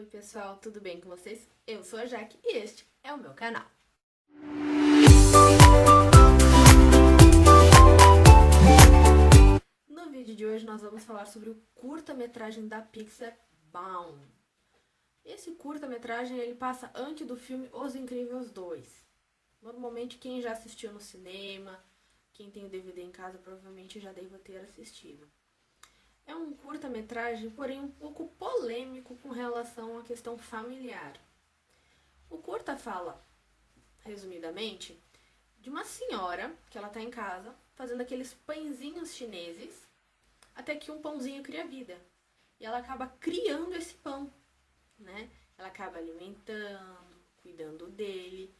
pessoal, tudo bem com vocês? Eu sou a Jaque e este é o meu canal. No vídeo de hoje nós vamos falar sobre o curta-metragem da Pixar, Bound. Esse curta-metragem ele passa antes do filme Os Incríveis 2. Normalmente quem já assistiu no cinema, quem tem o DVD em casa provavelmente já deve ter assistido. É um curta-metragem, porém um pouco polêmico com relação à questão familiar. O curta fala, resumidamente, de uma senhora que ela está em casa fazendo aqueles pãezinhos chineses até que um pãozinho cria vida. E ela acaba criando esse pão, né? Ela acaba alimentando, cuidando dele.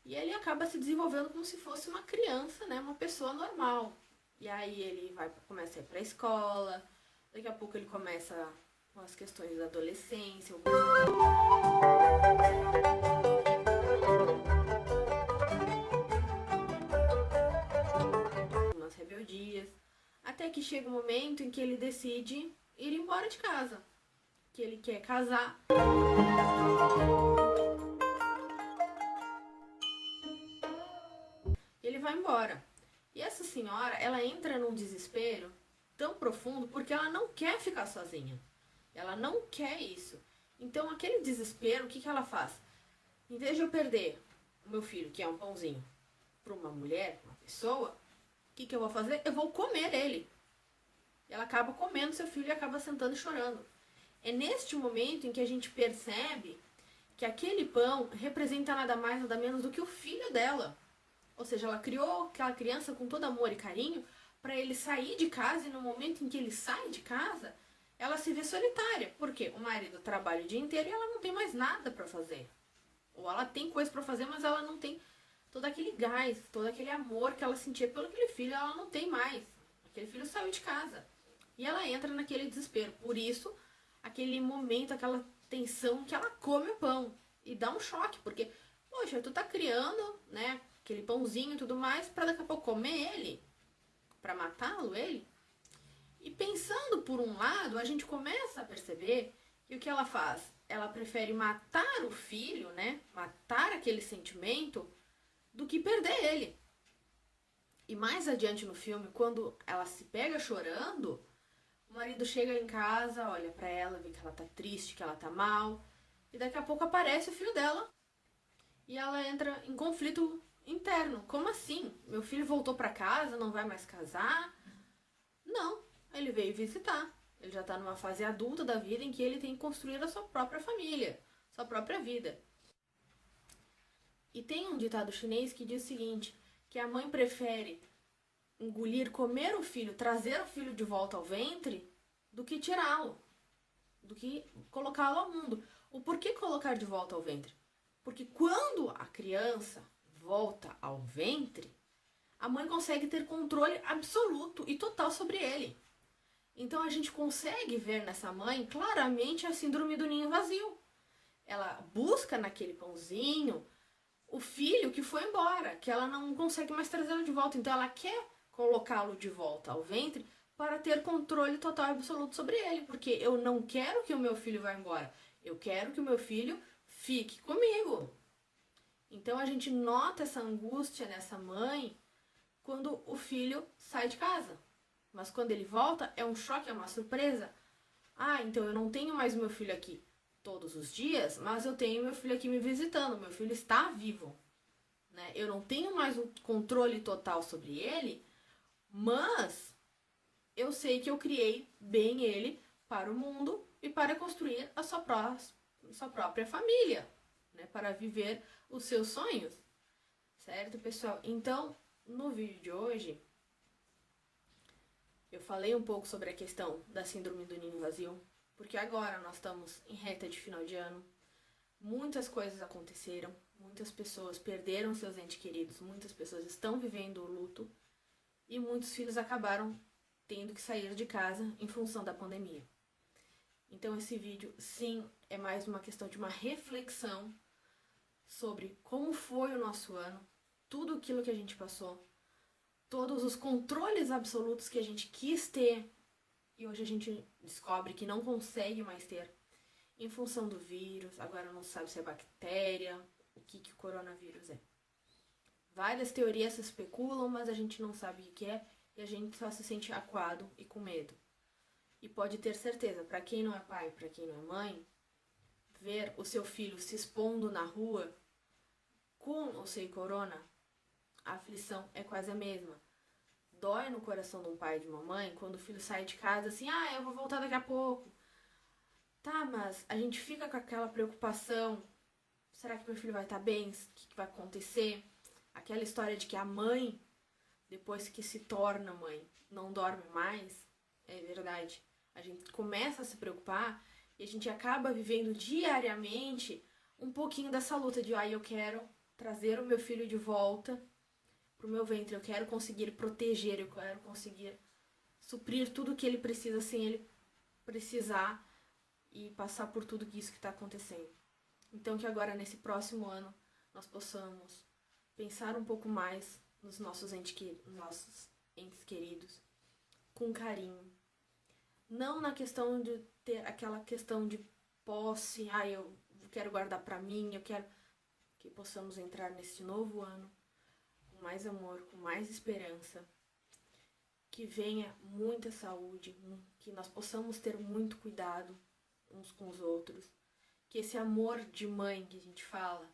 E ele acaba se desenvolvendo como se fosse uma criança, né? Uma pessoa normal. E aí ele começa a ir para a escola, daqui a pouco ele começa com as questões da adolescência, algumas rebeldias, até que chega um momento em que ele decide ir embora de casa, que ele quer casar. Ele vai embora. E essa senhora, ela entra num desespero tão profundo porque ela não quer ficar sozinha. Ela não quer isso. Então, aquele desespero, o que ela faz? Em vez de eu perder o meu filho, que é um pãozinho, para uma mulher, uma pessoa, o que eu vou fazer? Eu vou comer ele. Ela acaba comendo seu filho e acaba sentando e chorando. É neste momento em que a gente percebe que aquele pão representa nada mais, nada menos do que o filho dela. Ou seja, ela criou aquela criança com todo amor e carinho para ele sair de casa, e no momento em que ele sai de casa, ela se vê solitária. Porque o marido trabalha o dia inteiro e ela não tem mais nada para fazer. Ou ela tem coisa para fazer, mas ela não tem todo aquele gás, todo aquele amor que ela sentia pelo aquele filho, ela não tem mais. Aquele filho saiu de casa. E ela entra naquele desespero. Por isso, aquele momento, aquela tensão que ela come o pão. E dá um choque, porque, poxa, tu tá criando, né, aquele pãozinho e tudo mais, pra daqui a pouco comer ele, pra matá-lo, ele. E pensando por um lado, a gente começa a perceber que o que ela faz? Ela prefere matar o filho, né, matar aquele sentimento, do que perder ele. E mais adiante no filme, quando ela se pega chorando, o marido chega em casa, olha pra ela, vê que ela tá triste, que ela tá mal, e daqui a pouco aparece o filho dela. E ela entra em conflito interno. Como assim? Meu filho voltou pra casa, não vai mais casar? Não, ele veio visitar. Ele já tá numa fase adulta da vida em que ele tem que construir a sua própria família, sua própria vida. E tem um ditado chinês que diz o seguinte, que a mãe prefere engolir, comer o filho, trazer o filho de volta ao ventre, do que tirá-lo, do que colocá-lo ao mundo. O porquê colocar de volta ao ventre? Porque quando a criança volta ao ventre, a mãe consegue ter controle absoluto e total sobre ele. Então a gente consegue ver nessa mãe claramente a síndrome do ninho vazio. Ela busca naquele pãozinho o filho que foi embora, que ela não consegue mais trazê-lo de volta. Então ela quer colocá-lo de volta ao ventre para ter controle total e absoluto sobre ele. Porque eu não quero que o meu filho vá embora. Eu quero que o meu filho fique comigo. Então a gente nota essa angústia nessa mãe quando o filho sai de casa. Mas quando ele volta, é um choque, é uma surpresa. Ah, então eu não tenho mais meu filho aqui todos os dias, mas eu tenho meu filho aqui me visitando. Meu filho está vivo, né? Eu não tenho mais o controle total sobre ele, mas eu sei que eu criei bem ele para o mundo e para construir a sua própria família, né? Para viver os seus sonhos, certo, pessoal? Então, no vídeo de hoje, eu falei um pouco sobre a questão da síndrome do ninho vazio, porque agora nós estamos em reta de final de ano, muitas coisas aconteceram, muitas pessoas perderam seus entes queridos, muitas pessoas estão vivendo o luto e muitos filhos acabaram tendo que sair de casa em função da pandemia. Então esse vídeo, sim, é mais uma questão de uma reflexão sobre como foi o nosso ano, tudo aquilo que a gente passou, todos os controles absolutos que a gente quis ter e hoje a gente descobre que não consegue mais ter. em função do vírus, agora não sabe se é bactéria, o que o coronavírus é. Várias teorias se especulam, mas a gente não sabe o que é e a gente só se sente acuado e com medo. E pode ter certeza, para quem não é pai, para quem não é mãe, ver o seu filho se expondo na rua com ou sem corona, a aflição é quase a mesma. Dói no coração de um pai e de uma mãe quando o filho sai de casa assim, eu vou voltar daqui a pouco. Tá, mas a gente fica com aquela preocupação, será que meu filho vai estar bem? O que vai acontecer? Aquela história de que a mãe, depois que se torna mãe, não dorme mais, é verdade. A gente começa a se preocupar e a gente acaba vivendo diariamente um pouquinho dessa luta de, eu quero trazer o meu filho de volta pro meu ventre, eu quero conseguir proteger, eu quero conseguir suprir tudo que ele precisa sem ele precisar e passar por tudo isso que está acontecendo. Então que agora, nesse próximo ano, nós possamos pensar um pouco mais nos nossos entes queridos, com carinho. Não na questão de ter aquela questão de posse, eu quero guardar para mim, eu quero que possamos entrar nesse novo ano com mais amor, com mais esperança, que venha muita saúde, que nós possamos ter muito cuidado uns com os outros, que esse amor de mãe que a gente fala,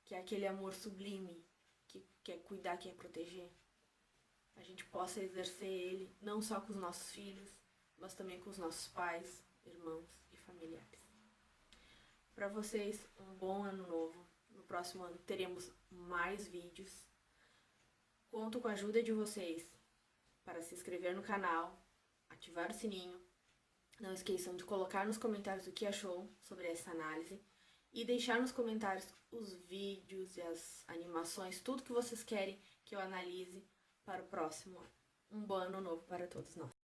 que é aquele amor sublime, que quer cuidar, quer proteger, a gente possa exercer ele não só com os nossos filhos, mas também com os nossos pais, irmãos e familiares. Para vocês, um bom ano novo. No próximo ano teremos mais vídeos. Conto com a ajuda de vocês para se inscrever no canal, ativar o sininho. Não esqueçam de colocar nos comentários o que achou sobre essa análise e deixar nos comentários os vídeos e as animações, tudo que vocês querem que eu analise para o próximo ano. Um bom ano novo para todos nós.